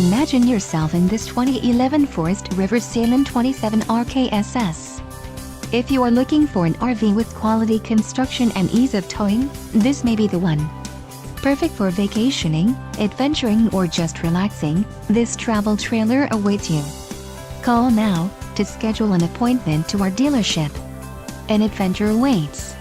Imagine yourself in this 2011 Forest River Salem 27RKSS. If you are looking for an RV with quality construction and ease of towing, this may be the one. Perfect for vacationing, adventuring, or just relaxing, this travel trailer awaits you. Call now to schedule an appointment to our dealership. An adventure awaits.